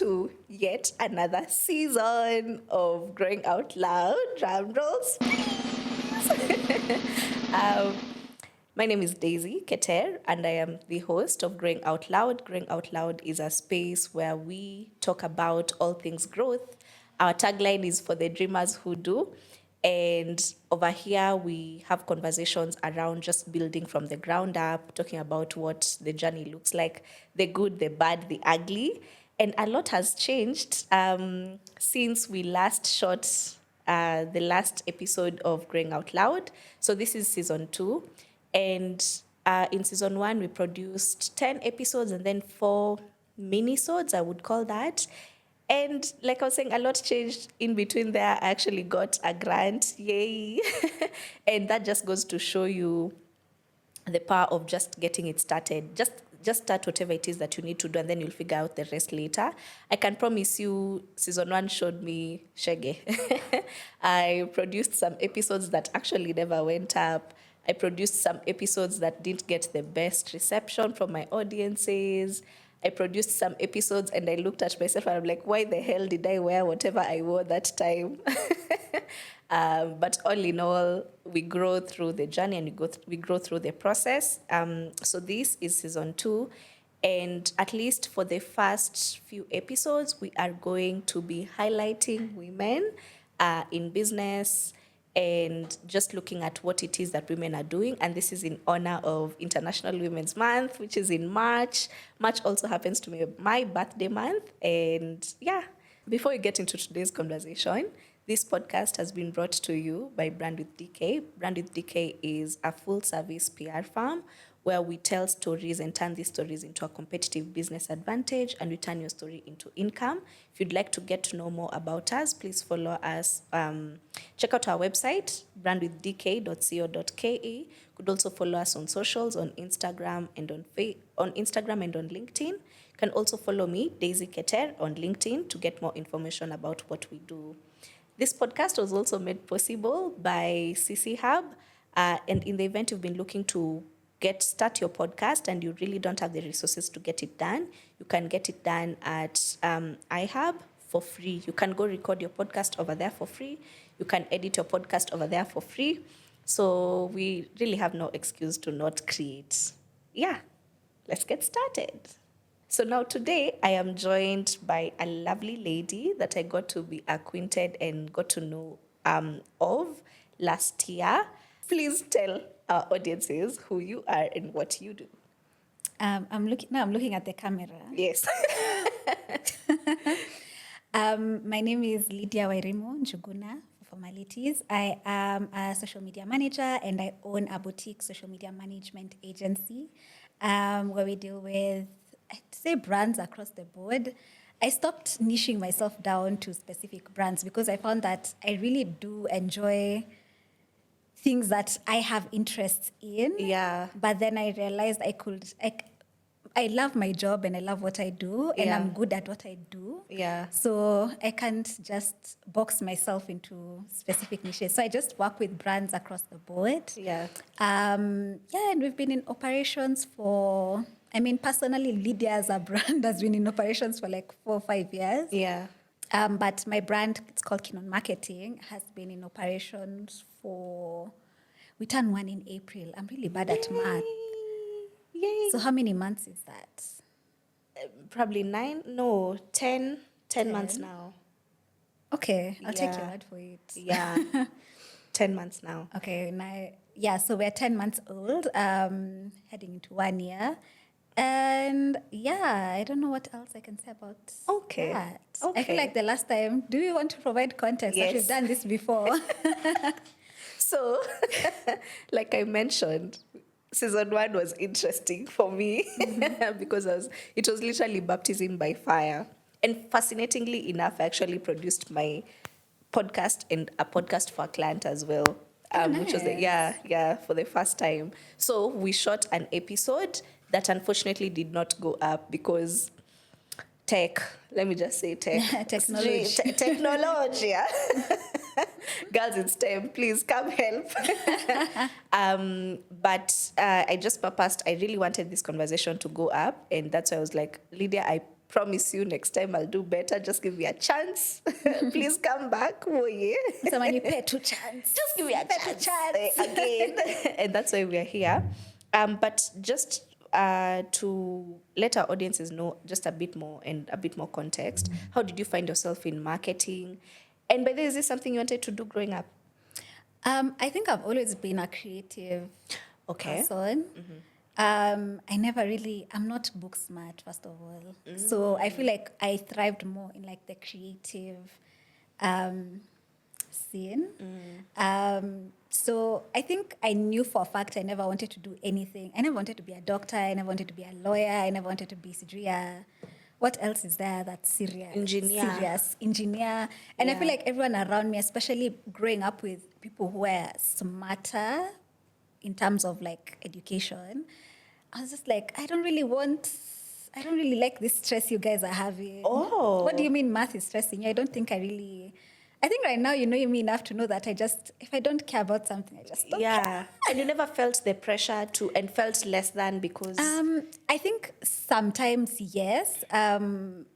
to yet another season of Growing Out Loud. Drum rolls. um, my name is Daisy Keter, and I am the host of Growing Out Loud. Growing Out Loud is a space where we talk about all things growth. Our tagline is for the dreamers who do. And over here, we have conversations around just building from the ground up, talking about what the journey looks like, the good, the bad, the ugly. And a lot has changed since we last shot the last episode of Growing Out Loud. So this is season 2. And in season 1, we produced 10 episodes and then 4 minisodes, I would call that. And like I was saying, a lot changed in between there. I actually got a grant, yay. And that just goes to show you the power of just getting it started. Just start whatever it is that you need to do, and then you'll figure out the rest later. I can promise you, season 1 showed me shege. I produced some episodes that actually never went up. I produced some episodes that didn't get the best reception from my audiences. I produced some episodes and I looked at myself and I'm like, why the hell did I wear whatever I wore that time? But all in all, we grow through the journey and we grow through the process. So this is season 2. And at least for the first few episodes, we are going to be highlighting women in business, and just looking at what it is that women are doing. And this is in honor of International Women's Month, which is in March. March also happens to be my birthday month. And yeah, before we get into today's conversation, this podcast has been brought to you by Brand with DK. Brand with DK is a full-service PR firm where we tell stories and turn these stories into a competitive business advantage, and we turn your story into income. If you'd like to get to know more about us, please follow us. Check out our website, brandwithdk.co.ke. You could also follow us on socials, on Instagram and on LinkedIn. You can also follow me, Daisy Keter, on LinkedIn to get more information about what we do. This podcast was also made possible by CC Hub. And in the event you've been looking to start your podcast and you really don't have the resources to get it done, you can get it done at iHub for free. You can go record your podcast over there for free. You can edit your podcast over there for free. So we really have no excuse to not create. Yeah, let's get started. So now today I am joined by a lovely lady that I got to be acquainted and got to know of last year. Please tell our audiences who you are and what you do. I'm looking at the camera. Yes. My name is Lydia Wairimu Juguna, for formalities. I am a social media manager and I own a boutique social media management agency where we deal with, I'd say, brands across the board. I stopped niching myself down to specific brands because I found that I really do enjoy things that I have interests in. Yeah. But then I realized I love my job and I love what I do and I'm good at what I do. Yeah. So I can't just box myself into specific niches. So I just work with brands across the board. Yeah. And we've been in operations personally, Lydia as a brand has been in operations for like 4 or 5 years. Yeah. But my brand, it's called Kenon Marketing, has been in operations we turn 1 in April. I'm really bad at math. Yay. So how many months is that? Probably 10 months now. Okay, I'll take your word for it. Yeah. 10 months now. Okay, so we're 10 months old, heading into 1 year. And I don't know what else I can say about that. Okay. I feel like the last time, do you want to provide context? Yes. We've done this before. So, like I mentioned, season 1 was interesting for me because it was literally baptism by fire. And fascinatingly enough, I actually produced my podcast and a podcast for a client as well. Nice. Which was for the first time. So we shot an episode that unfortunately did not go up because technology. Technology, yeah. Girls in STEM, please come help. But I just purposed, I really wanted this conversation to go up. And that's why I was like, Lydia, I promise you next time I'll do better. Just give me a chance. Please come back. Oh, yeah. Someone you pay 2 chance. Just give me a chance, again. And that's why we're here. But just to let our audiences know just a bit more and a bit more context, how did you find yourself in marketing? And by the way, is this something you wanted to do growing up? I think I've always been a creative person. I'm not book smart, first of all. So I feel like I thrived more in like the creative scene. So I think I knew for a fact I never wanted to do anything. I never wanted to be a doctor. I never wanted to be a lawyer. I never wanted to be Sidria. What else is there that's serious? Engineer. And I feel like everyone around me, especially growing up with people who were smarter in terms of like education, I was just like, I don't really like this stress you guys are having. Oh. What do you mean math is stressing you? I think right now you know me enough to know that if I don't care about something, I just don't care. And you never felt the pressure and felt less than because... I think sometimes, yes. When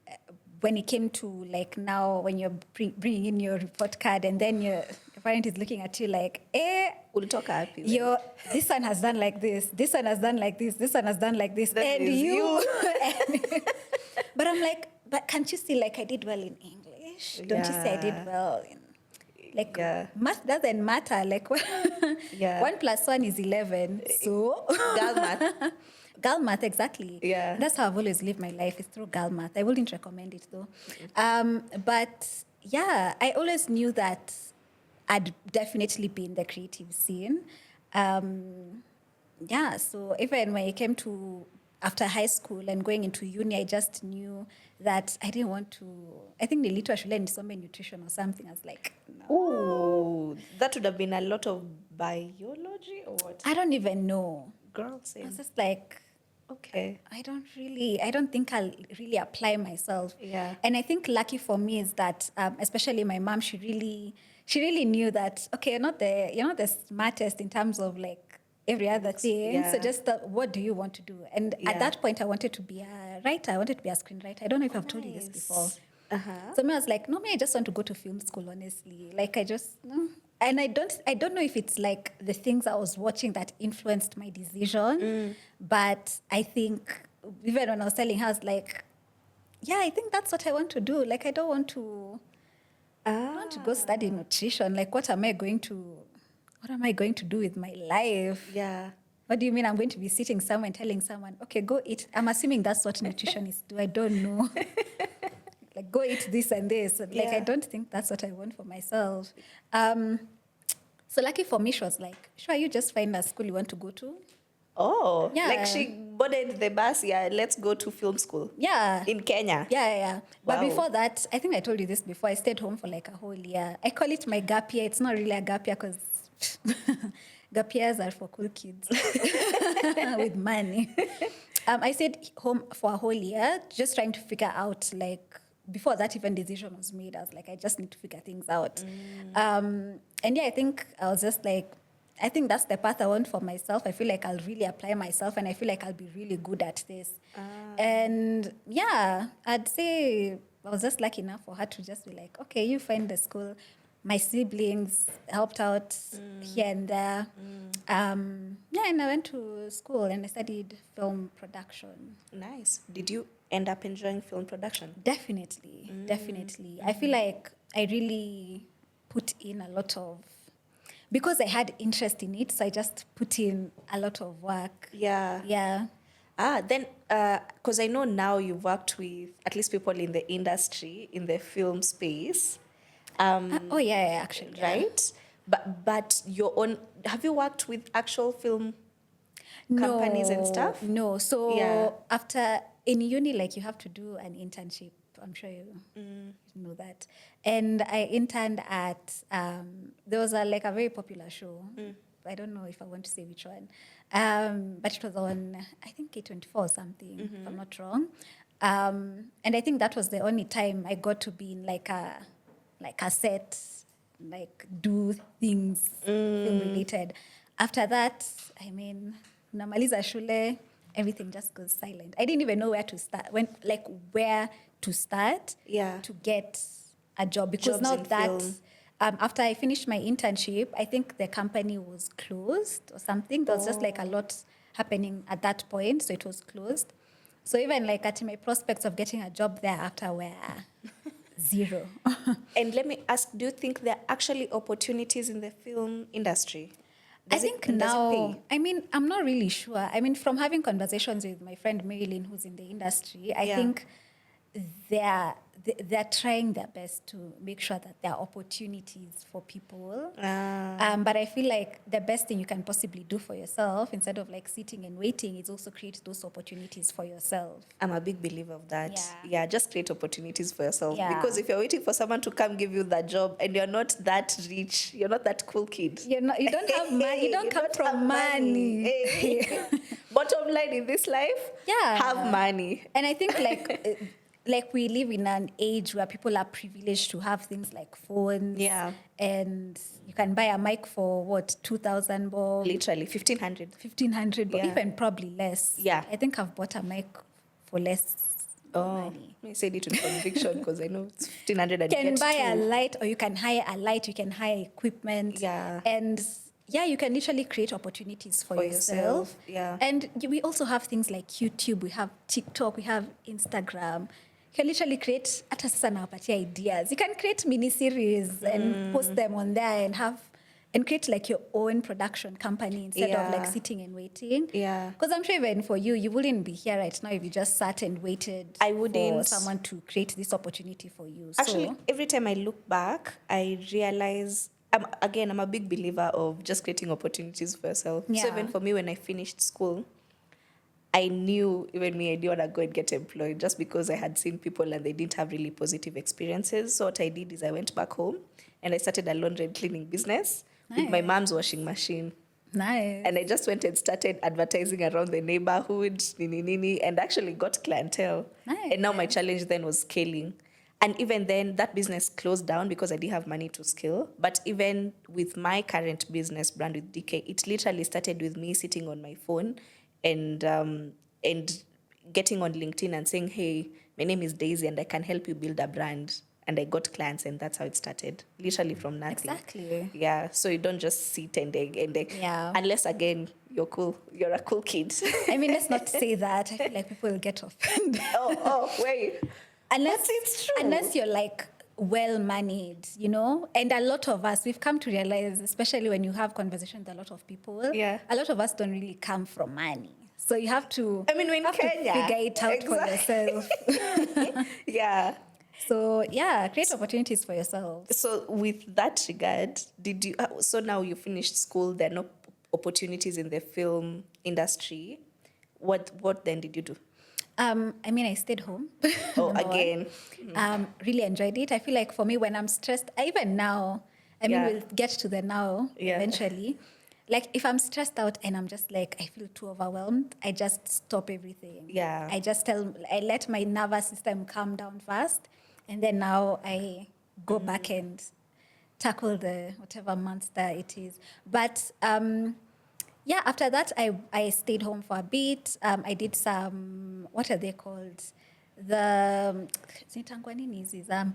it came to like now when you're bringing in your report card and then your parent is looking at you like, we'll talk happy. This one has done like this, this one has done like this, this one has done like this, that and you. But I'm like, but can't you see like I did well in English? Don't you say I did well in... Like, math doesn't matter. Like, 1 + 1 is 11. So, girl math. Girl math, exactly. Yeah. That's how I've always lived my life, is through girl math. I wouldn't recommend it, though. But, yeah, I always knew that I'd definitely be in the creative scene. So even when it came to after high school and going into uni, I just knew that I didn't want to... I think nilitwa shule nisome nutrition or something. I was like, no. Ooh, that would have been a lot of biology or what? I don't even know. Girl, same. I was just like, okay. I don't think I'll really apply myself. Yeah. And I think lucky for me is that, especially my mom, she really knew that, okay, you're not the smartest in terms of like every other thing. Yeah. So just what do you want to do? And at that point, I wanted to be a writer. I wanted to be a screenwriter. I don't know if I've told you this before. So I was like, no, I just want to go to film school, honestly. Like, I just... No. And I don't know if it's like the things I was watching that influenced my decision. But I think even when I was telling her, I was like, yeah, I think that's what I want to do. Like, I don't want to go study nutrition. Like, what am I going to do with my life? Yeah. What do you mean I'm going to be sitting somewhere and telling someone, okay, go eat? I'm assuming that's what nutritionists do. I don't know. Like, go eat this and this. Like, I don't think that's what I want for myself. So lucky for me, she was like, sure, you just find a school you want to go to. Oh, yeah. Like she boarded the bus, let's go to film school. Yeah. In Kenya. Yeah. Wow. But before that, I think I told you this before, I stayed home for like a whole year. I call it my gap year. It's not really a gap year because gap years are for cool kids with money. I stayed home for a whole year, just trying to figure out, like, before that even decision was made, I was like, I just need to figure things out. And I think I was just like, I think that's the path I want for myself. I feel like I'll really apply myself and I feel like I'll be really good at this. And I'd say I was just lucky enough for her to just be like, okay, you find the school. My siblings helped out here and there. And I went to school and I studied film production. Nice. Did you end up enjoying film production? Definitely. I feel like I really put in a lot of... Because I had interest in it, so I just put in a lot of work. Yeah. Then, because I know now you've worked with at least people in the industry, in the film space. Actually. Right? But your own... Have you worked with actual film companies and stuff? No. So after... In uni, like, you have to do an internship. I'm sure you know that. And I interned at, there was a very popular show. I don't know if I want to say which one. But it was on, I think, K24 or something, if I'm not wrong. And I think that was the only time I got to be in like a set, like do things film related. After that, I mean, unamaliza shule, everything just goes silent. I didn't even know where to start, where to start to get a job, because Jobs in not that film. after I finished my internship, I think the company was closed or something. There was just like a lot happening at that point, so it was closed. So even like at my prospects of getting a job there after were zero. And let me ask, do you think there are actually opportunities in the film industry? I think Does it now, pay? I mean, I'm not really sure. I mean, from having conversations with my friend Marilyn, who's in the industry, I think they're trying their best to make sure that there are opportunities for people. But I feel like the best thing you can possibly do for yourself, instead of like sitting and waiting, is also create those opportunities for yourself. I'm a big believer of that. Yeah. Just create opportunities for yourself. Yeah. Because if you're waiting for someone to come give you that job and you're not that rich, you're not that cool kid. You don't have money. You don't come don't from have money. Hey. Bottom line in this life, have money. And I think like we live in an age where people are privileged to have things like phones. Yeah. And you can buy a mic for what, 2,000 bob? Literally, 1,500. 1,500 bob, Yeah. even probably less. Yeah. I think I've bought a mic for less money. I said it with conviction because I know it's 1,500 and You can get buy a two. light, or you can hire a light, you can hire equipment. Yeah. And you can literally create opportunities for yourself. Yeah. And we also have things like YouTube, we have TikTok, we have Instagram. You can literally create, hata sasa nawapatia ideas. You can create mini series and post them on there and create like your own production company instead of like sitting and waiting. Yeah. Because I'm sure even for you, you wouldn't be here right now if you just sat and waited I wouldn't. for someone to create this opportunity for you. Actually, So, every time I look back, I realize, I'm a big believer of just creating opportunities for yourself. So Yeah. even for me, when I finished school, I knew, even me, I didn't want to go and get employed just because I had seen people and they didn't have really positive experiences. So what I did is I went back home and I started a laundry and cleaning business with my Nice. mom's washing machine. nice. And I just went and started advertising around the neighborhood, and actually got clientele. Nice. And now my challenge then was scaling. And even then, that business closed down because I didn't have money to scale. But even with my current business brand with DK, it literally started with me sitting on my phone and getting on LinkedIn and saying, hey, my name is Daisy and I can help you build a brand. And I got clients, and that's how it started, literally from nothing. Exactly. Yeah, so you don't just sit and Yeah. unless again you're cool, you're a cool kid. I mean, let's not say that. I feel like people will get offended. Wait. Unless But it's true. Unless you're like well managed, you know. And a lot of us, we've come to realize, especially when you have conversations with a lot of people, a lot of us don't really come from money. So you have to. I mean, we're in have Kenya. to figure it out for yourself. Yeah. So create opportunities for yourself. So with that regard, did you? So now you finished school. There are no opportunities in the film industry. What then did you do? I mean, I stayed home. Oh, number one. again. Really enjoyed it. I feel like for me, when I'm stressed, even now, I mean, we'll get to the now eventually. Like if I'm stressed out and I'm just like, I feel too overwhelmed, I just stop everything. Yeah. I let my nervous system calm down first. And then now I go back and tackle the whatever monster it is. But after that, I stayed home for a bit. I did some, what are they called? Zinitangwa nini hizi za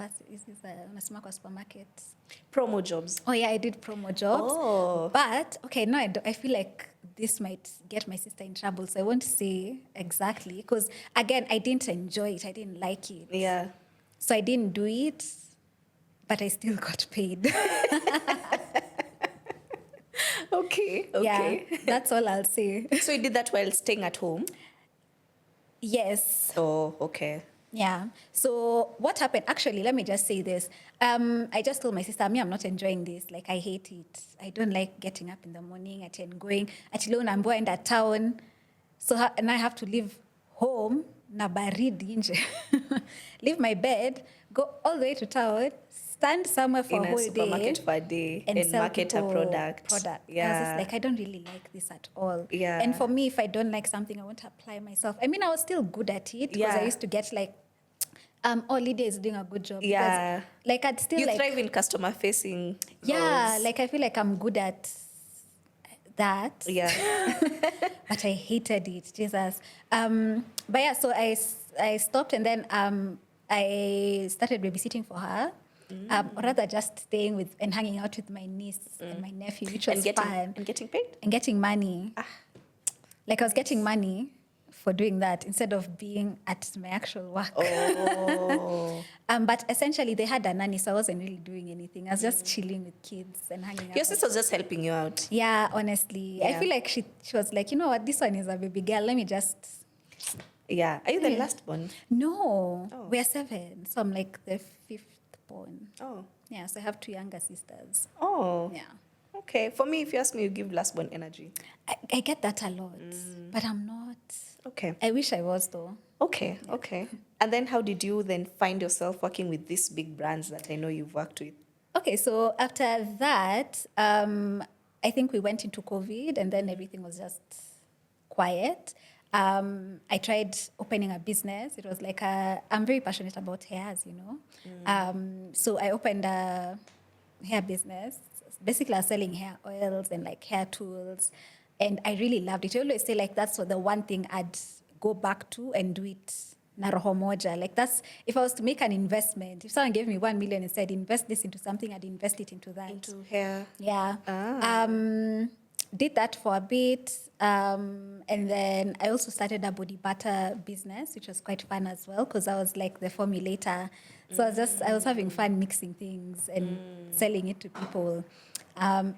unasema kwa supermarket? Promo jobs. Oh yeah, I did promo jobs. Oh. But okay, no, I feel like this might get my sister in trouble, so I won't say exactly because again, I didn't enjoy it. I didn't like it. Yeah. So I didn't do it, but I still got paid. Okay. Yeah, that's all I'll say. So you did that while staying at home? Yes. Oh, okay. Yeah. So what happened? Actually, let me just say this. I just told my sister, I'm not enjoying this. Like, I hate it. I don't like getting up in the morning and going. At I'm going to town. So, and I have to leave home. Na baridi nje. Leave my bed, go all the way to town, stand somewhere for in a whole supermarket day for a day and sell market a people product. Yeah. I was just like, I don't really like this at all. Yeah. And for me, if I don't like something, I won't apply myself. I mean, I was still good at it because I used to get like, Lydia is doing a good job. Yeah. Because, like I'd still you like thrive in customer facing. yeah, roles. like I feel like I'm good at that. Yeah. But I hated it, Jesus. But yeah, so I stopped, and then I started babysitting for her. Or rather just staying with and hanging out with my niece and my nephew, which was fun. And getting paid? And getting money. Like I was getting money for doing that instead of being at my actual work. Oh. But essentially they had a nanny, so I wasn't really doing anything. I was just chilling with kids and hanging out. Your sister was just helping you out. Yeah, honestly. Yeah. I feel like she was like, you know what, this one is a baby girl. Let me just... Yeah. Are you the last one? No, Oh. we're 7. So I'm like the 5th born. Oh. Yeah, so I have 2 younger sisters. Oh. Yeah. Okay. For me, if you ask me, you give last born energy. I get that a lot, but I'm not. Okay. I wish I was, though. Okay. Yeah. Okay. And then how did you then find yourself working with these big brands that I know you've worked with? Okay, so after that, I think we went into COVID, and then everything was just quiet. I tried opening a business. It was like I'm very passionate about hairs, you know. So I opened a hair business. Basically, I was selling hair oils and like hair tools. And I really loved it. I always say like that's the one thing I'd go back to and do it na roho moja. Like that's, if I was to make an investment, if someone gave me 1 million and said, invest this into something, I'd invest it into that. Into hair. Yeah. Ah. Did that for a bit. And then I also started a body butter business, which was quite fun as well, because I was like the formulator. So I was having fun mixing things and selling it to people. And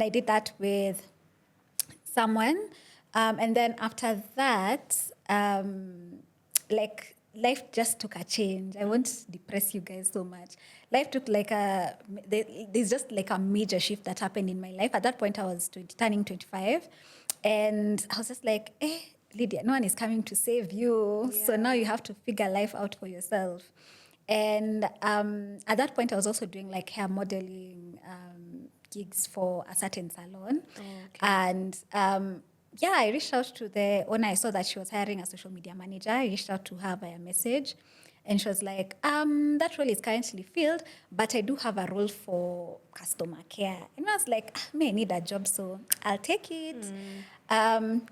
I did that with someone. And then after that, like life just took a change. I won't depress you guys so much. Life took like there's just like a major shift that happened in my life. At that point, I was turning 25. And I was just like, Lydia, no one is coming to save you. Yeah. So now you have to figure life out for yourself. And at that point, I was also doing like hair modeling gigs for a certain salon. Oh, okay. And yeah, I reached out to the owner. I saw that she was hiring a social media manager. I reached out to her via message. And she was like, that role is currently filled, but I do have a role for customer care. And I was like, I need a job, so I'll take it.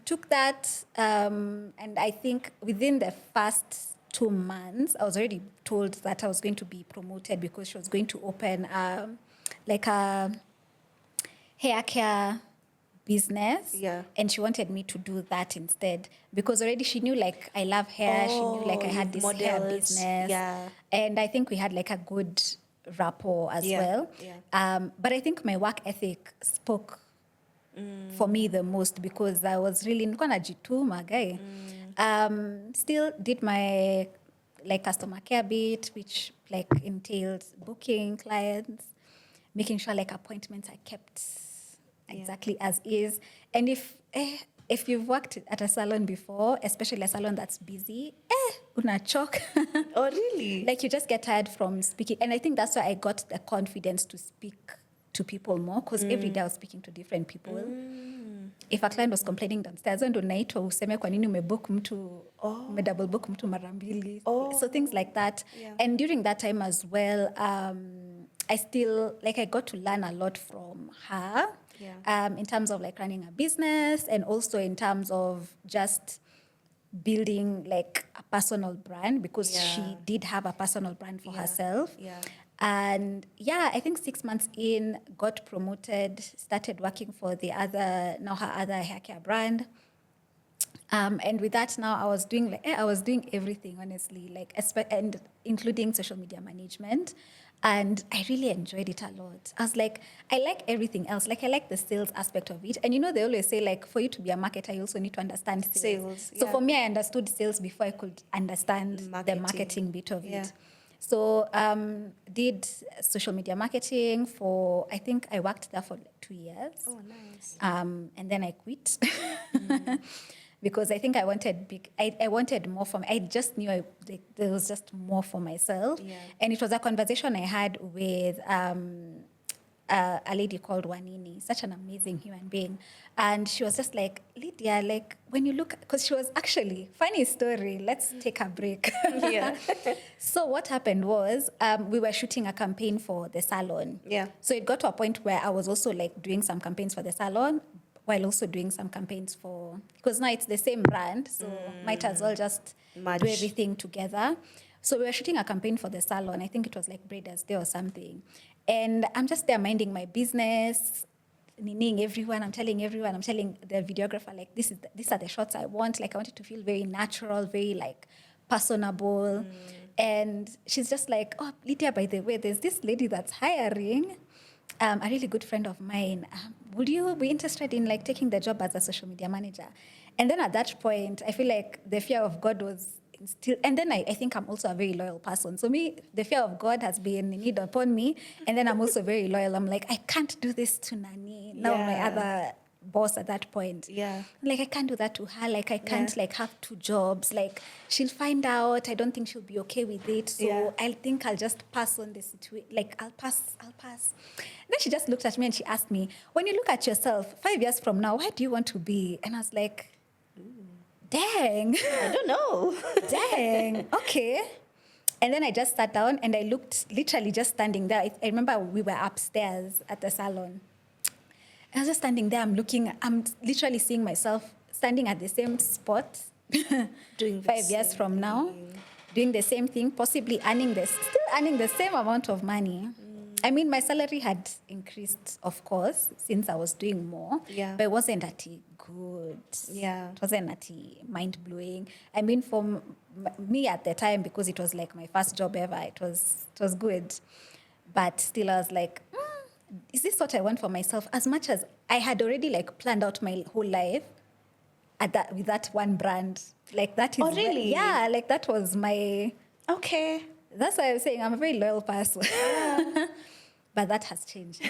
Took that. And I think within the first 2 months, I was already told that I was going to be promoted because she was going to open like a hair care business. Yeah. And she wanted me to do that instead because already she knew like I love hair. She knew like I had this hair business. Yeah. And I think we had like a good rapport as well. Yeah. But I think my work ethic spoke for me the most because I was really nilikuwa najituma guy. Still did my like customer care bit, which like entailed booking clients, making sure like appointments are kept exactly as is. And if you've worked at a salon before, especially a salon that's busy, unachok. Oh, really? Like you just get tired from speaking. And I think that's why I got the confidence to speak to people more because every day I was speaking to different people. If a client was complaining downstairs, ndo naitwa useme kwa nini umebook mtu, umedouble book mtu mara mbili. So things like that. Yeah. And during that time as well, I still, like I got to learn a lot from her. Yeah. In terms of like running a business and also in terms of just building like a personal brand because she did have a personal brand for herself. Yeah. And yeah, I think 6 months in, got promoted, started working for her other hair care brand. And with that now, I was doing everything, honestly, like and including social media management. And I really enjoyed it a lot. I was like, I like everything else. Like I like the sales aspect of it. And you know, they always say like, for you to be a marketer, you also need to understand sales. So for me, I understood sales before I could understand the marketing bit of it. So did social media marketing for, I think I worked there for 2 years. Oh, nice. And then I quit. Because I think I wanted more for me. I just knew there was just more for myself. Yeah. And it was a conversation I had with a lady called Wanini, such an amazing human being. And she was just like, Lydia, like when you look, because she was actually, funny story, let's take a break. Yeah. So what happened was we were shooting a campaign for the salon. Yeah. So it got to a point where I was also like doing some campaigns for the salon, while also doing some campaigns because now it's the same brand, so might as well just Merge. do everything together. So we were shooting a campaign for the salon. I think it was like Breeders' Day or something. And I'm just there minding my business, meaning everyone. I'm telling the videographer, like, these are the shots I want. Like, I want it to feel very natural, very like personable. And she's just like, oh, Lydia, by the way, there's this lady that's hiring, a really good friend of mine. Would you be interested in like taking the job as a social media manager? And then at that point, I feel like the fear of God was still, and then I think I'm also a very loyal person. So me, the fear of God has been in upon me. And then I'm also very loyal. I'm like, I can't do this to Nani. Now my other boss at that point. Yeah. Like, I can't do that to her. Like, I can't like have 2 jobs. Like, she'll find out. I don't think she'll be okay with it. So I think I'll just pass on the situation. Like, I'll pass. Then she just looked at me and she asked me, when you look at yourself 5 years from now, where do you want to be? And I was like, dang. I don't know. Dang. Okay. And then I just sat down and I looked, literally just standing there. I remember we were upstairs at the salon. I was just standing there. I'm literally seeing myself standing at the same spot Doing 5 years from now, doing the same thing, possibly still earning the same amount of money. I mean, my salary had increased, of course, since I was doing more, but it wasn't that good. Yeah. It wasn't that mind-blowing. I mean, for me at the time, because it was like my first job ever, it was good. But still, I was like, is this what I want for myself? As much as I had already like planned out my whole life with that one brand. Like, that is... Oh, really? Yeah, like that was my... Okay. That's why I was saying I'm a very loyal person. But that has changed.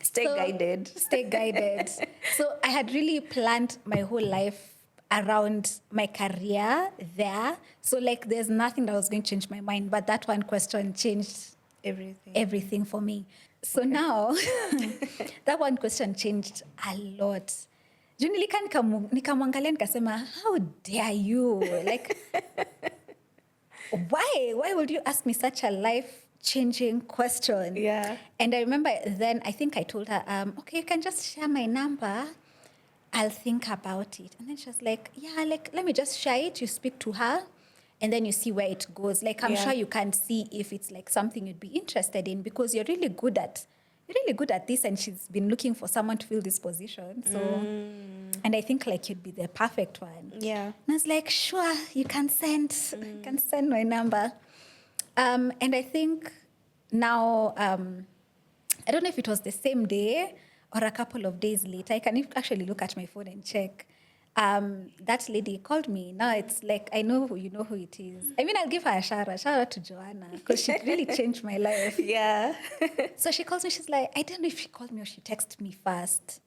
Stay guided. Stay guided. So I had really planned my whole life around my career there. So like, there's nothing that was going to change my mind. But that one question changed everything for me. So now, that one question changed a lot. Nilika nikamwangalia nikasema, how dare you? Like, why would you ask me such a life-changing question? Yeah. And I remember then, I think I told her, okay, you can just share my number. I'll think about it. And then she was like, yeah, like, let me just share it. You speak to her, and then you see where it goes. Like, I'm sure you can see if it's like something you'd be interested in, because you're really good at this, and she's been looking for someone to fill this position. So, and I think like you'd be the perfect one. Yeah. And I was like, sure, you can send my number. And I think now, I don't know if it was the same day or a couple of days later. I can actually look at my phone and check. That lady called me. Now it's like, I know who it is. I mean, I'll give her a shout out to Joanna, because she really changed my life. Yeah. So she calls me. She's like, I don't know if she called me or she texted me first.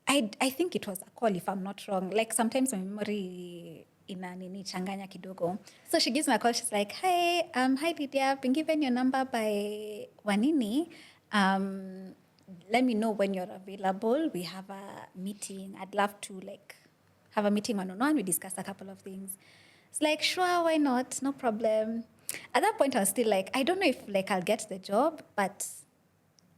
I think it was a call, if I'm not wrong. Like, sometimes my memory changanya kidogo. So she gives me a call. She's like, hi Lydia, I've been given your number by Wanini. Let me know when you're available. We have a meeting. I'd love to like have a meeting one-on-one. We discuss a couple of things. It's like, sure, why not? No problem. At that point, I was still like, I don't know if like I'll get the job, but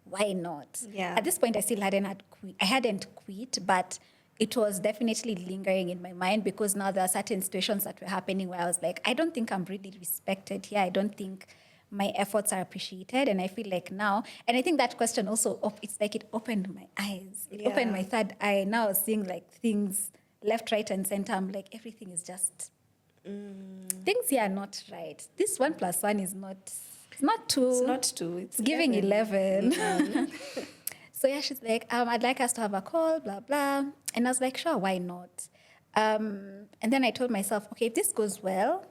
why not? Yeah. At this point, I hadn't quit, but it was definitely lingering in my mind, because now there are certain situations that were happening where I was like, I don't think I'm really respected here. I don't think my efforts are appreciated. And I feel like now, and I think that question also, it's like it opened my eyes. It opened my third eye. Now I was seeing like things left, right, and center. I'm like, everything is just, things here are not right. This 1 + 1 is not, it's not 2. It's not 2. It's giving 11. Mm-hmm. So yeah, she's like, I'd like us to have a call, blah, blah. And I was like, sure, why not? And then I told myself, okay, if this goes well,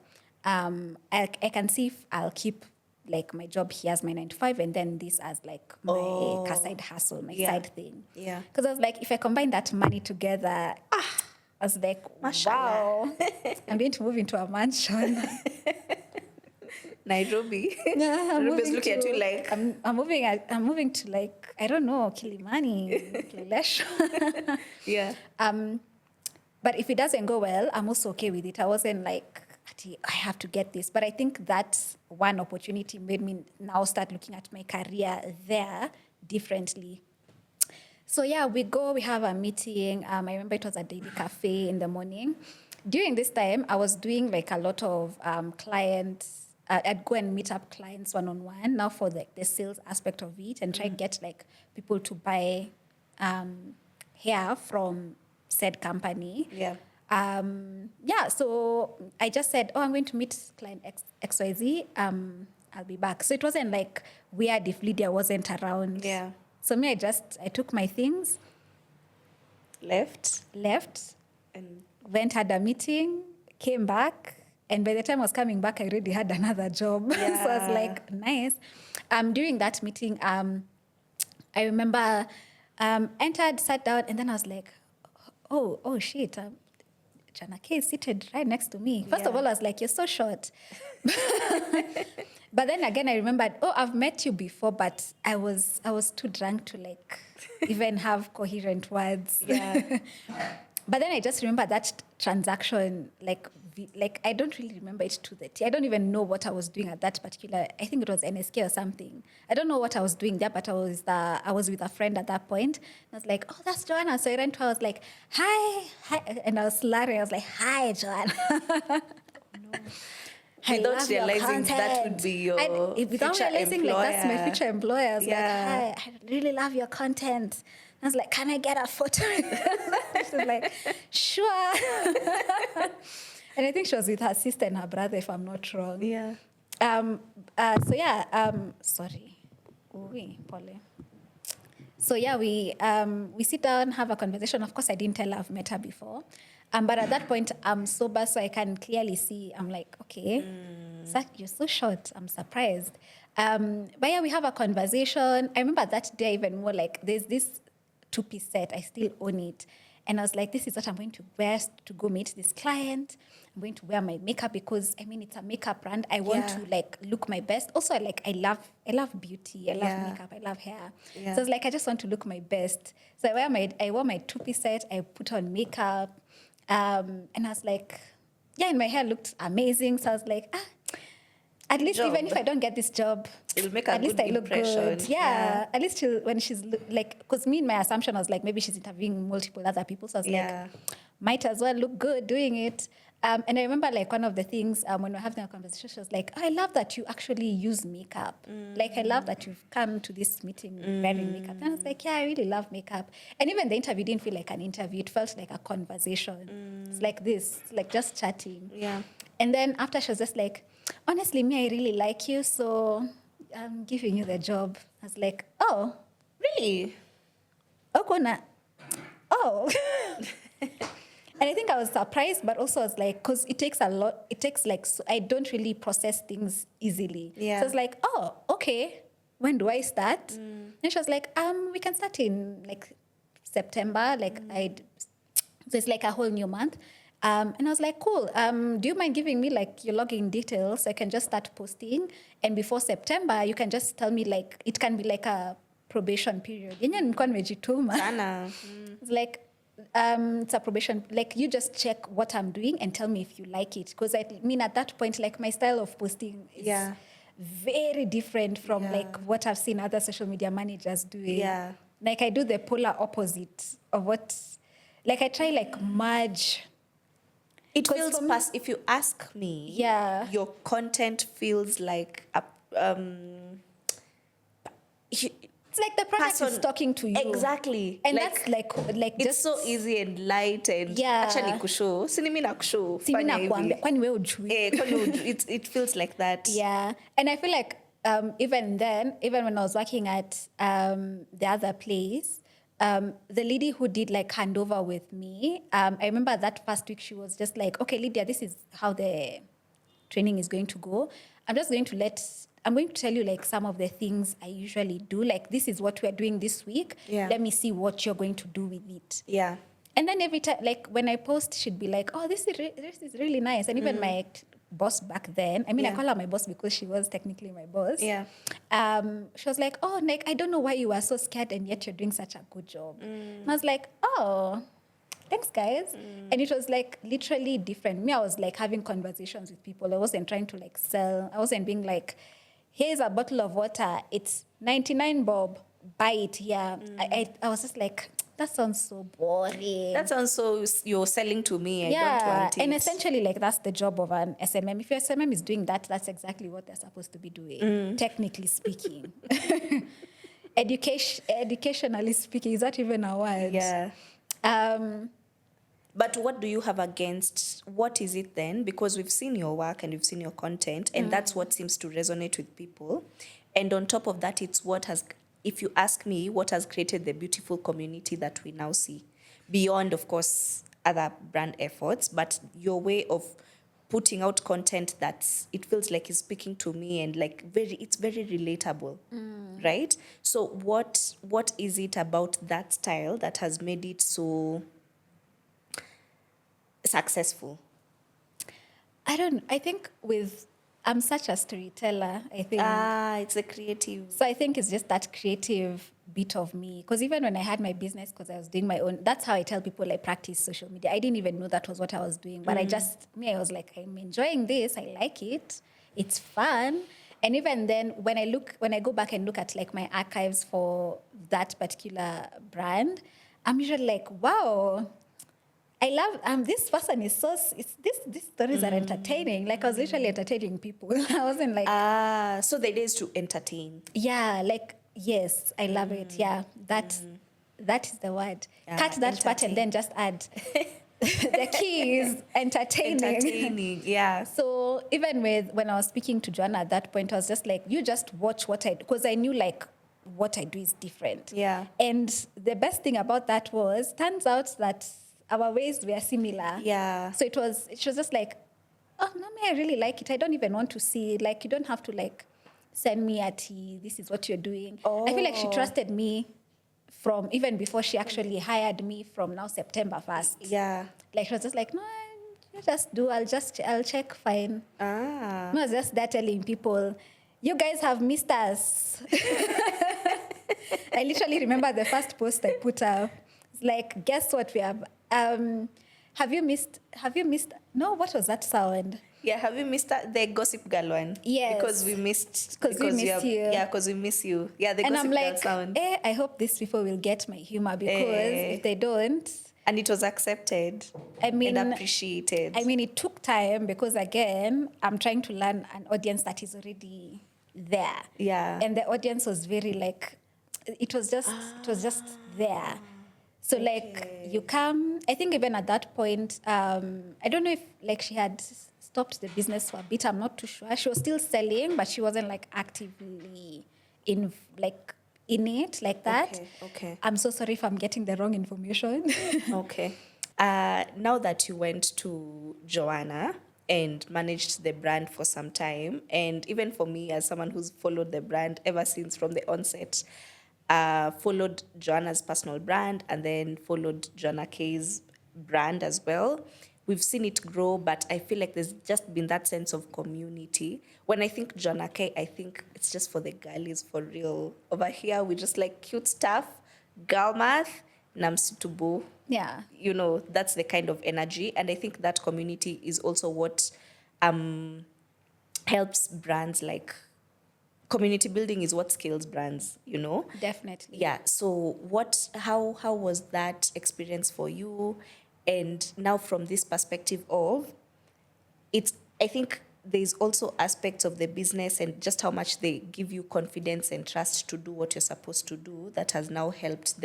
I can see if I'll keep like my job here as my 9 to 5, and then this as like my side hustle, my side thing. Yeah. Because I was like, if I combine that money together, I was like, wow, I'm going to move into a mansion. Nairobi. Yeah, Nairobi's looking at you like... I'm moving to like, I don't know, Kilimani, Kilelesho. Yeah. But if it doesn't go well, I'm also okay with it. I wasn't like, I have to get this. But I think that one opportunity made me now start looking at my career there differently. So yeah, we have a meeting. I remember it was a daily cafe in the morning. During this time, I was doing like a lot of clients. I'd go and meet up clients one-on-one now for the sales aspect of it and try to get like people to buy hair from said company. Yeah. Yeah, so I just said, oh, I'm going to meet client XYZ. I'll be back. So it wasn't like weird if Lydia wasn't around. Yeah. So me, I took my things, Left. and went, had a meeting, came back. And by the time I was coming back, I already had another job. Yeah. So I was like, nice. During that meeting, I remember entered, sat down, and then I was like, oh shit. Jana K is seated right next to me. First of all, I was like, you're so short. But then again, I remembered, I've met you before, but I was too drunk to like even have coherent words. Yeah. But then I just remember that transaction, like I don't really remember it to the T. I don't even know what I was doing at that particular. I think it was NSK or something. I don't know what I was doing there, but I was with a friend at that point. And I was like, oh, that's Joanna. So I ran to her. I was like, hi, and I was slurring. I was like, hi, Joanna. Without realizing that would be your without future realizing employer. like that's my future employer. I was Yeah. like, hi, I really love your content. I was like, can I get a photo? She was like, sure. And I think she was with her sister and her brother, if I'm not wrong. Yeah. Sorry. Oui, Polly. So yeah, we sit down, have a conversation. Of course, I didn't tell her I've met her before. But at that point, I'm sober, so I can clearly see. I'm like, okay, Zach, you're so short. I'm surprised. But yeah, we have a conversation. I remember that day even more like there's this two-piece set. I still own it. And I was like, this is what I'm going to wear to go meet this client. I'm going to wear my makeup because, I mean, it's a makeup brand. I want to, like, look my best. Also, like, I love beauty. I love makeup. I love hair. Yeah. So I was like, I just want to look my best. So I wore my two-piece set. I put on makeup. And I was like, yeah, and my hair looked amazing. So I was like, at least even if I don't get this job, it'll make a at least good I look impression. good. Yeah. At least when she's like, because me, my assumption was like maybe she's interviewing multiple other people. So I was like, might as well look good doing it. And I remember like one of the things when we were having a conversation, she was like, I love that you actually use makeup. Like I love that you've come to this meeting wearing makeup. And I was like, yeah, I really love makeup. And even the interview didn't feel like an interview. It felt like a conversation. It's like this, like just chatting. Yeah. And then after she was just like, honestly, me, I really like you, so I'm giving you the job. I was like, oh, Really? Okona. Oh. And I think I was surprised, but also I was like, because it takes a lot. It takes like, so I don't really process things easily. Yeah. So I was like, oh, okay. When do I start? And she was like, we can start in like September. Like so it's like a whole new month. And I was like, cool. Do you mind giving me like your login details so I can just start posting? And before September, you can just tell me like, it can be like a probation period. It's like, it's a probation, like you just check what I'm doing and tell me if you like it. Because I mean, at that point, like my style of posting is very different from like what I've seen other social media managers doing. Yeah. Like I do the polar opposite of what, like I try like merge. It feels if you ask me, your content feels like it's like the product is talking to you. Exactly. And like, that's like it's just so easy and light and actually kusho. Sinimi na kusho. It feels like that. Yeah. And I feel like even when I was working at the other place, the lady who did like handover with me, I remember that first week she was just like, okay, Lydia, this is how the training is going to go. I'm going to tell you like some of the things I usually do. Like this is what we're doing this week. Yeah. Let me see what you're going to do with it. Yeah. And then every time, like when I post, she'd be like, oh, this is really nice. And even my boss back then, I mean, I call her my boss because she was technically my boss. Yeah. She was like, oh, Nick, I don't know why you are so scared and yet you're doing such a good job. And I was like, oh, thanks, guys. And it was like literally different. Me, I was like having conversations with people. I wasn't trying to like sell. I wasn't being like, here's a bottle of water. It's 99 bob. buy it. Yeah. I was just like, that sounds so boring. That sounds so you're selling to me. I Yeah, don't want it. and essentially, like, that's the job of an SMM. If your SMM is doing that, that's exactly what they're supposed to be doing, technically speaking. Educationally speaking, is that even a word? Yeah. Um, But what do you have against, what is it then? Because we've seen your work and we've seen your content, and that's what seems to resonate with people. And on top of that, it's what has, if you ask me, what has created the beautiful community that we now see. Beyond, of course, other brand efforts, but your way of putting out content that's, it feels like it's speaking to me, and like it's very relatable, right? So what is it about that style that has made it so successful? I think I'm such a storyteller, I think. It's a creative. So I think it's just that creative bit of me. Because even when I had my business, because I was doing my own, that's how I tell people I practice social media. I didn't even know that was what I was doing. But I was like, I'm enjoying this. I like it. It's fun. And even then, when I go back and look at like my archives for that particular brand, I'm usually like, wow, I love this person is so these stories are entertaining. Like I was literally entertaining people. I wasn't like So the idea is to entertain. yeah, like yes, I love it. Yeah, that is the word. Cut that part and then just add the key is entertaining. Entertaining, yeah. So even when I was speaking to Joanna at that point, I was just like, you just watch what I do, because I knew like what I do is different. Yeah. And the best thing about that was, turns out that our ways were similar. Yeah. So it was just like, oh, no, I really like it. I don't even want to see it. Like, you don't have to like send me a tea. This is what you're doing. I feel like she trusted me from even before she actually hired me from now September 1st. Yeah. Like, she was just like, no, you just do. I'll check, fine. I was just there telling people, you guys have missed us. I literally remember the first post I put up. It's like, guess what we have? Have you missed? No, what was that sound? Yeah, have you missed the Gossip Girl one? Yes. Because we missed. Because we miss you. Yeah, because we miss you. Yeah, the And Gossip I'm Girl like, sound. I hope these people will get my humor, because if they don't, And it was accepted. I mean, and appreciated. I mean, it took time because, again, I'm trying to learn an audience that is already there. Yeah. And the audience was very like, it was just there. So like you come, I think even at that point, I don't know if like she had stopped the business for a bit. I'm not too sure. She was still selling, but she wasn't like actively in it like that. Okay. I'm so sorry if I'm getting the wrong information. Okay. Now that you went to Joanna and managed the brand for some time, and even for me as someone who's followed the brand ever since from the onset, followed Joanna's personal brand and then followed Joanna K's brand as well. We've seen it grow, but I feel like there's just been that sense of community. When I think Joanna K, I think it's just for the girlies, for real. Over here, we just like cute stuff, girl math, namsitubu. Yeah. You know, that's the kind of energy. And I think that community is also what helps brands, like community building is what scales brands, you know? Definitely. Yeah. So how was that experience for you? And now from this perspective of I think there's also aspects of the business and just how much they give you confidence and trust to do what you're supposed to do that has now helped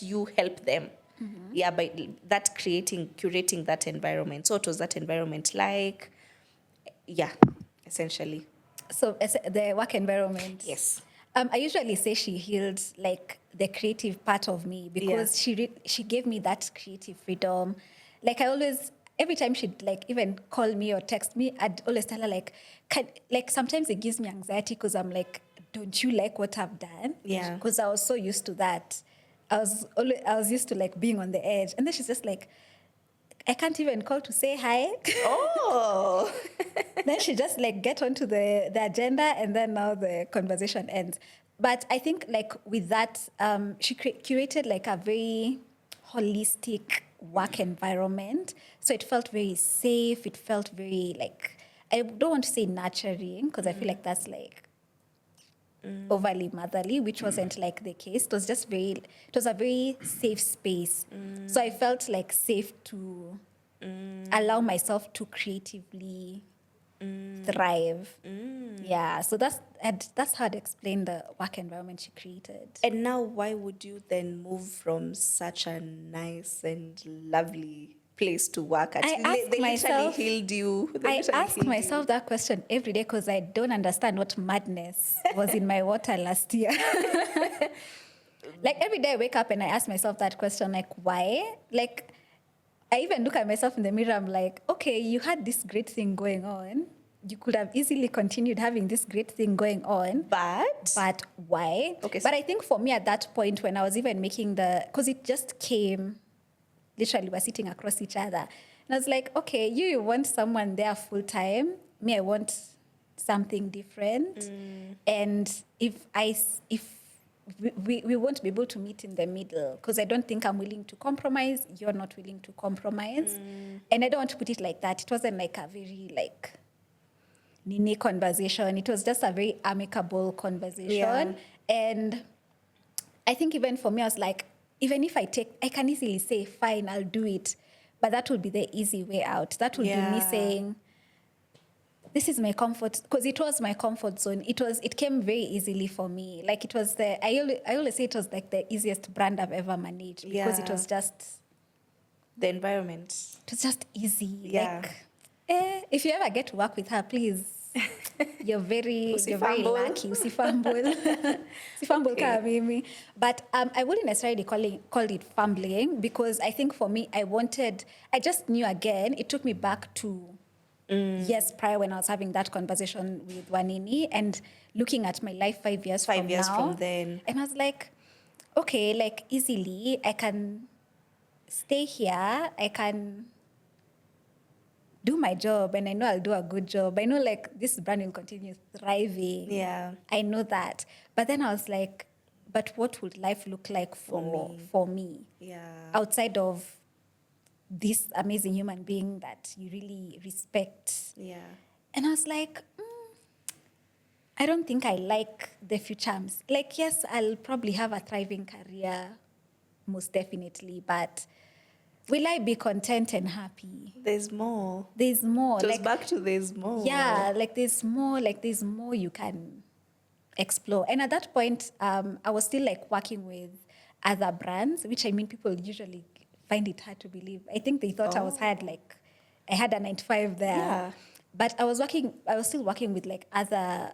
you help them. Mm-hmm. Yeah, by that curating that environment. So what was that environment like? Yeah, essentially. So the work environment. Yes. I usually say she healed like the creative part of me, because she gave me that creative freedom. Like every time she'd like even call me or text me, I'd always tell her like sometimes it gives me anxiety because I'm like, don't you like what I've done? Yeah. Because I was so used to that. I was used to like being on the edge, and then she's just like, I can't even call to say hi. Oh. Then she just like get onto the agenda, and then now the conversation ends. But I think like with that, she curated like a very holistic work environment. So it felt very safe. It felt very like, I don't want to say nurturing, because I feel like that's like overly motherly, which wasn't like the case. It was just it was a very safe space. So I felt like safe to allow myself to creatively thrive. Yeah, so that's how I'd explain the work environment she created. And now, why would you then move from such a nice and lovely place to work at? I ask They myself- literally healed you. They I literally ask healed myself that question every day because I don't understand what madness was in my water last year. Like every day I wake up and I ask myself that question, like, why? Like, I even look at myself in the mirror, I'm like, okay, you had this great thing going on. You could have easily continued having this great thing going on. But why? Okay, so- But I think for me at that point when I was even making because it just came, literally we're sitting across each other. And I was like, okay, you want someone there full time. Me, I want something different. And if we won't be able to meet in the middle because I don't think I'm willing to compromise. You're not willing to compromise. And I don't want to put it like that. It wasn't like a very like nini conversation. It was just a very amicable conversation. Yeah. And I think even for me, I was like, even if I can easily say, fine, I'll do it. But that would be the easy way out. That would be me saying, this is my comfort, because it was my comfort zone. It came very easily for me. Like it was I always say it was like the easiest brand I've ever managed because it was just the environment. It was just easy. Yeah. Like, if you ever get to work with her, please. You're very lucky. Usifumble. Usifumble kama mimi. But I wouldn't necessarily call it fumbling because I think for me, I just knew again, it took me back to years prior when I was having that conversation with Wanini and looking at my life 5 years from then. And I was like, okay, like easily I can stay here, I can do my job, and I know I'll do a good job. I know like this brand will continue thriving. Yeah. I know that. But then I was like, but what would life look like for me? Yeah. Outside of this amazing human being that you really respect. Yeah. And I was like, I don't think I like the future. Like, yes, I'll probably have a thriving career, most definitely, but will I be content and happy? There's more. There's more. It goes back to there's more. Yeah, like there's more you can explore. And at that point, I was still like working with other brands, which I mean, people usually find it hard to believe. I think they thought I had a 9-to-5 there. Yeah. But I was still working with like other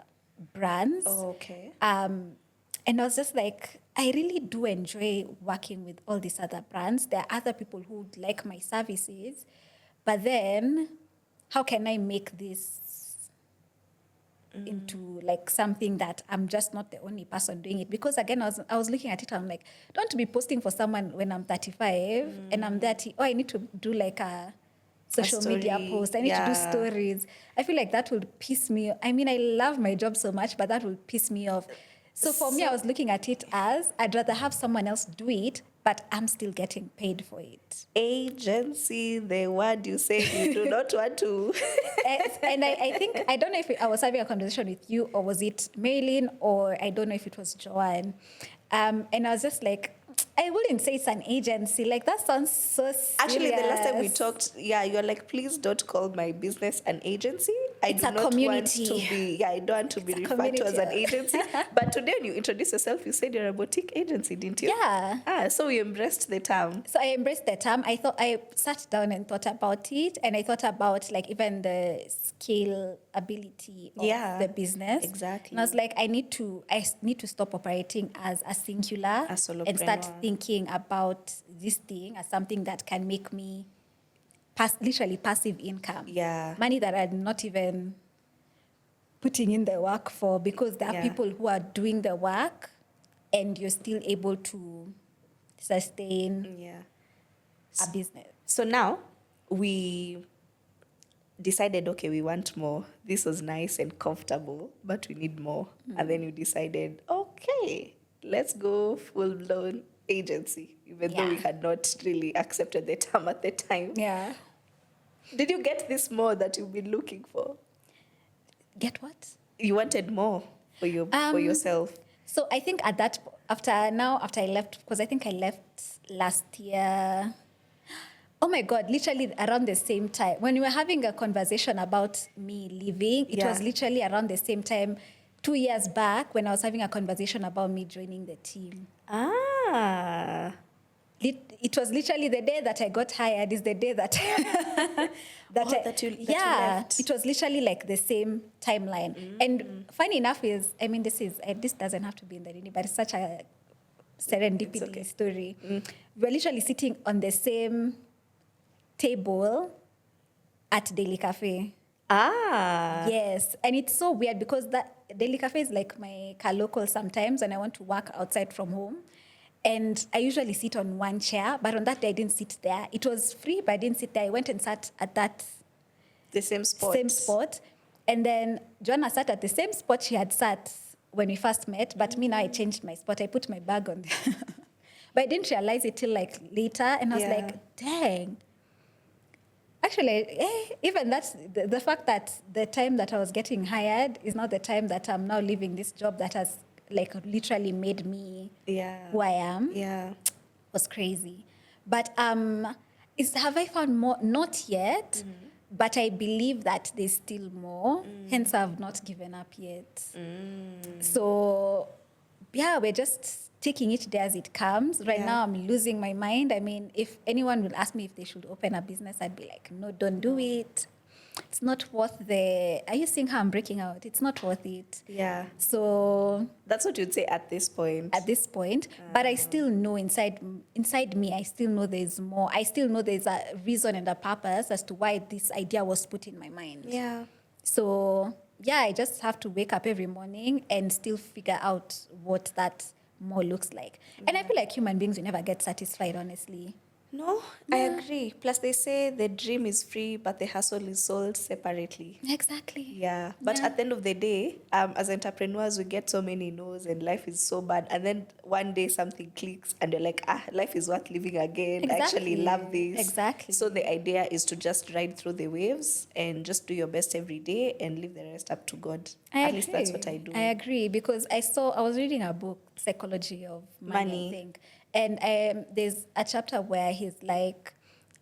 brands. Oh, okay. And I was just like, I really do enjoy working with all these other brands. There are other people who would like my services. But then, how can I make this into like something that I'm just not the only person doing it? Because again, I was looking at it, I'm like, don't be posting for someone when I'm 35 and I'm 30. Oh, I need to do like a social media post. I need to do stories. I feel like that would piss me. I mean, I love my job so much, but that would piss me off. So for me, I was looking at it as I'd rather have someone else do it, but I'm still getting paid for it. Agency, the word you say you do not want to. And I think, I don't know if I was having a conversation with you or was it Maylin or I don't know if it was Joanne. And I was just like, I wouldn't say it's an agency. Like, that sounds so serious. Actually, the last time we talked, you're like, please don't call my business an agency. I don't want to be referred to as an agency. But today when you introduced yourself, you said you're a boutique agency, didn't you? Yeah. So you embraced the term. So I embraced the term. I sat down and thought about it. And I thought about like even the scalability of the business. Exactly. And I was like, I need to stop operating as a singular and start thinking about this thing as something that can make me literally passive income. Yeah. Money that I'm not even putting in the work for, because there are people who are doing the work and you're still able to sustain a business. So now we decided, okay, we want more. This was nice and comfortable, but we need more. And then you decided, okay, let's go full-blown agency, even though we had not really accepted the term at the time. Yeah. Did you get this more that you've been looking for? Get what? You wanted more. for yourself? So I think at that, after I left, because I think I left last year. Oh my God, literally around the same time. When we were having a conversation about me leaving, it was literally around the same time, 2 years back, when I was having a conversation about me joining the team. Ah. It was literally the day that I got hired is the day that that you left. it was literally like the same timeline. And funny enough is, I mean, this doesn't have to be in the uni, but it's such a serendipity story. We're literally sitting on the same table at Daily Cafe. Ah. Yes, and it's so weird because that Daily Cafe is like my car local sometimes when I want to work outside from home. And I usually sit on one chair, but on that day I didn't sit there. It was free, but I didn't sit there. I went and sat at that The same spot. And then Joanna sat at the same spot she had sat when we first met, but me now I changed my spot. I put my bag on there. But I didn't realize it till like later, and I was like, dang. Actually, even that's the fact that the time that I was getting hired is not the time that I'm now leaving this job that has like literally made me who I am. Yeah. Was crazy. But have I found more? Not yet, but I believe that there's still more. Hence, I've not given up yet. So, yeah, we're just taking it there as it comes. Right now, I'm losing my mind. I mean, if anyone will ask me if they should open a business, I'd be like, no, don't do it. It's not worth Are you seeing how I'm breaking out? It's not worth it. Yeah. So that's what you'd say at this point. But I still know inside me, I still know there's more. I still know there's a reason and a purpose as to why this idea was put in my mind. Yeah. So yeah, I just have to wake up every morning and still figure out what that more looks like. And I feel like human beings will never get satisfied, honestly. No, I agree. Plus, they say the dream is free, but the hustle is sold separately. Exactly. Yeah. But at the end of the day, as entrepreneurs, we get so many no's and life is so bad. And then one day something clicks and you're like, life is worth living again. Exactly. I actually love this. Exactly. So the idea is to just ride through the waves and just do your best every day and leave the rest up to God. At least that's what I do. I agree, because I was reading a book, Psychology of Money. I think. And there's a chapter where he's like,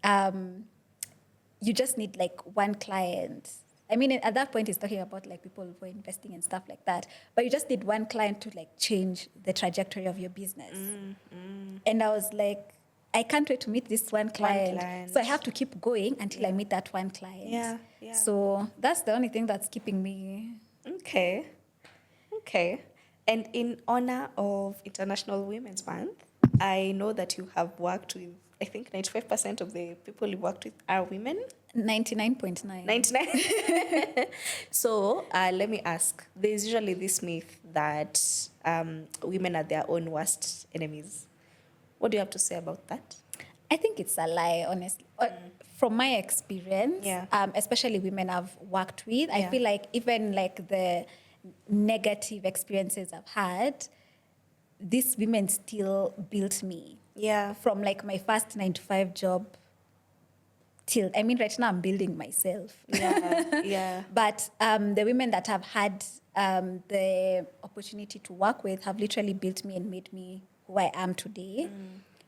you just need like one client. I mean, at that point, he's talking about like people who are investing and stuff like that. But you just need one client to like change the trajectory of your business. And I was like, I can't wait to meet this one client. So I have to keep going until I meet that one client. Yeah. So that's the only thing that's keeping me. Okay. And in honor of International Women's Month, I know that you have worked with, I think 95% of the people you worked with are women. 99.9. 99. So let me ask, there's usually this myth that women are their own worst enemies. What do you have to say about that? I think it's a lie, honestly. From my experience, especially women I've worked with, I feel like even like the negative experiences I've had, these women still built me. Yeah. From like my first 9-to-5 job till, I mean, right now I'm building myself. Yeah. But the women that I've had the opportunity to work with have literally built me and made me who I am today,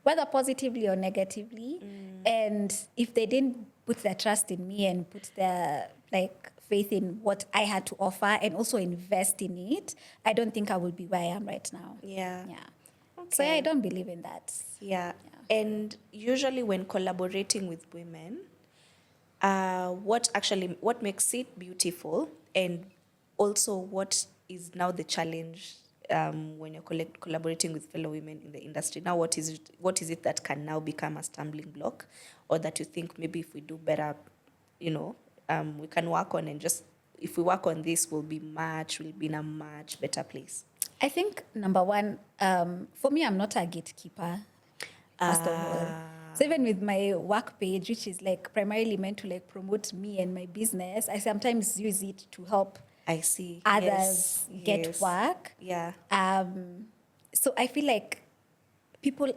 whether positively or negatively. And if they didn't put their trust in me and put their like faith in what I had to offer and also invest in it, I don't think I would be where I am right now. Yeah. Okay. So I don't believe in that. Yeah. And usually when collaborating with women, what makes it beautiful, and also what is now the challenge when you're collaborating with fellow women in the industry? Now, what is it that can now become a stumbling block, or that you think maybe if we do better, we can work on, and just if we work on this, we'll be in a much better place? I think number one, for me, I'm not a gatekeeper, first of all. So even with my work page, which is like primarily meant to like promote me and my business, I sometimes use it to help others get work. Yeah. So I feel like people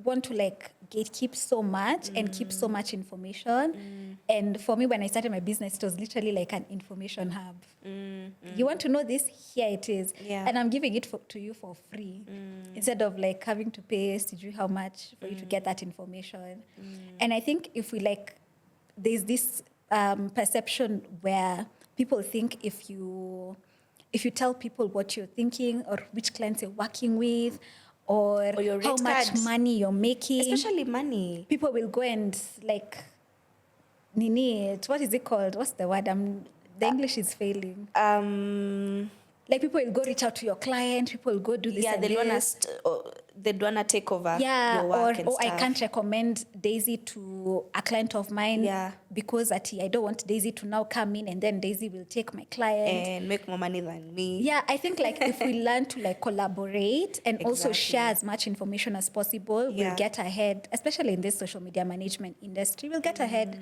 want to like gatekeep so much and keep so much information. And for me, when I started my business, it was literally like an information hub. You want to know this? Here it is. Yeah. And I'm giving it to you for free instead of like having to pay how much for you to get that information. And I think if we like, there's this perception where people think if you tell people what you're thinking or which clients you're working with or your how rate much card. money you're making, Especially money. people will go and like what is it called? What's the word? The English is failing. Like people will go reach out to your client. People will go do this. Yeah, and they'd wanna take over yeah, your work and or stuff. I can't recommend Daisy to a client of mine because I don't want Daisy to now come in and then Daisy will take my client and make more money than me. Yeah, I think like if we learn to like collaborate and also share as much information as possible, we'll get ahead, especially in this social media management industry. We'll get ahead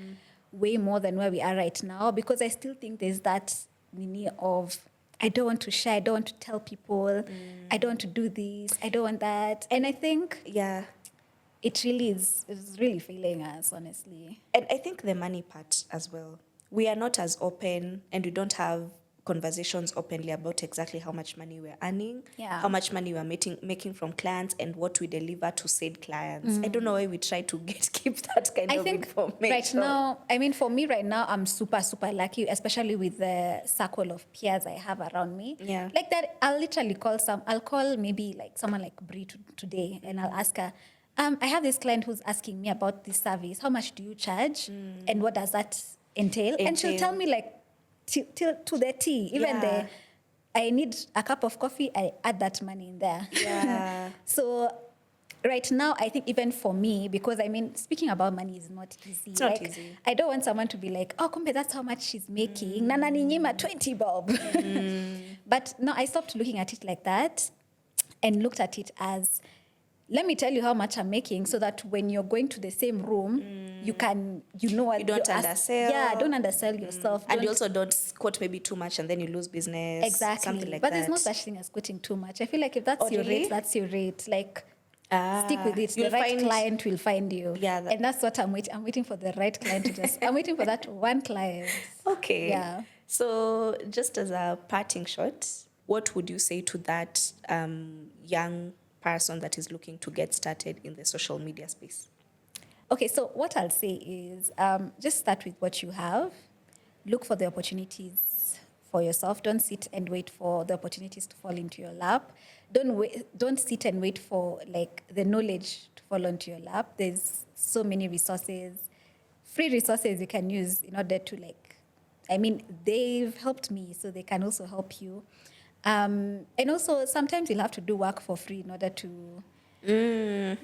way more than where we are right now, because I still think there's that need of I don't want to share, I don't want to tell people, I don't want to do this, I don't want that. And I think it really is really failing us, honestly. And I think the money part as well. We are not as open and we don't have conversations openly about exactly how much money we're earning, how much money we're making from clients, and what we deliver to said clients. I don't know why we try to keep that kind of information. Right now, I mean, for me right now, I'm super, super lucky, especially with the circle of peers I have around me. Yeah. Like that, I'll literally I'll call maybe like someone like Brie today, and I'll ask her, I have this client who's asking me about this service. How much do you charge? And what does that entail? And she'll tell me like, till to the T, even I need a cup of coffee, I add that money in there. Yeah. So right now, I think even for me, because I mean, speaking about money is not easy. It's not easy. I don't want someone to be like, oh, kumbe, that's how much she's making. Nana ninyima 20 bob. But no, I stopped looking at it like that and looked at it as, let me tell you how much I'm making so that when you're going to the same room, you know what you don't undersell. Yeah, don't undersell yourself. And you also don't quote maybe too much and then you lose business. Exactly. Something like but that. there's no such thing as quoting too much. I feel like if that's your really? rate, that's your rate. Like, stick with it. The right client will find you. Yeah. And that's what I'm waiting. I'm waiting for the right client I'm waiting for that one client. Okay. Yeah. So just as a parting shot, what would you say to that young person that is looking to get started in the social media space? Okay, so what I'll say is just start with what you have. Look for the opportunities for yourself. Don't sit and wait for the opportunities to fall into your lap. Don't sit and wait for like the knowledge to fall onto your lap. There's so many resources, free resources you can use in order to they've helped me, so they can also help you. And also sometimes you'll have to do work for free in order to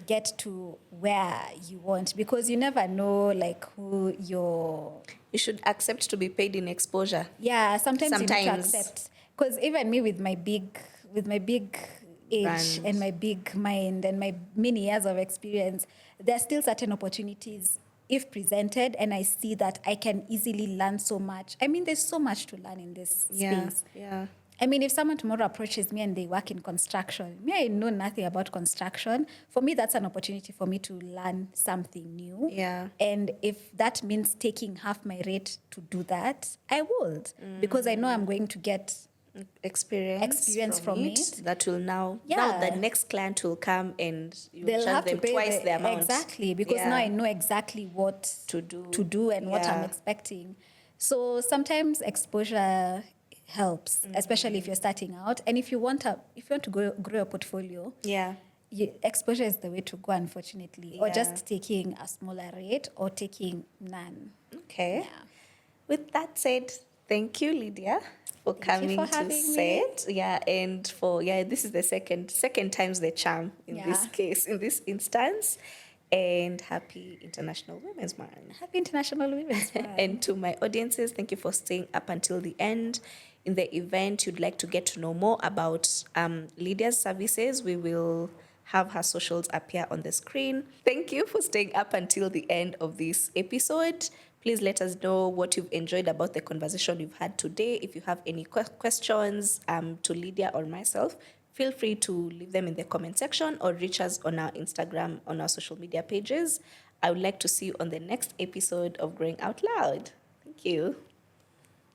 get to where you want, because you never know like who you should accept to be paid in exposure. Yeah, sometimes you need to accept, because even me with my big age brand and my big mind and my many years of experience, there are still certain opportunities if presented, and I see that I can easily learn so much. I mean, there's so much to learn in this space. Yeah. I mean, if someone tomorrow approaches me and they work in construction, I know nothing about construction. For me, that's an opportunity for me to learn something new. Yeah. And if that means taking half my rate to do that, I would, because I know I'm going to get experience from it. That will now the next client will come and they'll have to pay twice the amount. Exactly, because now I know exactly what to do and what I'm expecting. So sometimes exposure helps, especially if you're starting out, and if you want to grow a portfolio. Exposure is the way to go, unfortunately, or just taking a smaller rate or taking none. Okay. Yeah. With that said, thank you, Lydia, for coming to set. Yeah, and this is the second time's the charm in this case, in this instance. And happy International Women's Month. Happy International Women's Month. And to my audiences, thank you for staying up until the end. In the event you'd like to get to know more about Lydia's services, we will have her socials appear on the screen. Thank you for staying up until the end of this episode. Please let us know what you've enjoyed about the conversation we've had today. If you have any questions to Lydia or myself, feel free to leave them in the comment section or reach us on our Instagram, on our social media pages. I would like to see you on the next episode of Growing Out Loud. Thank you.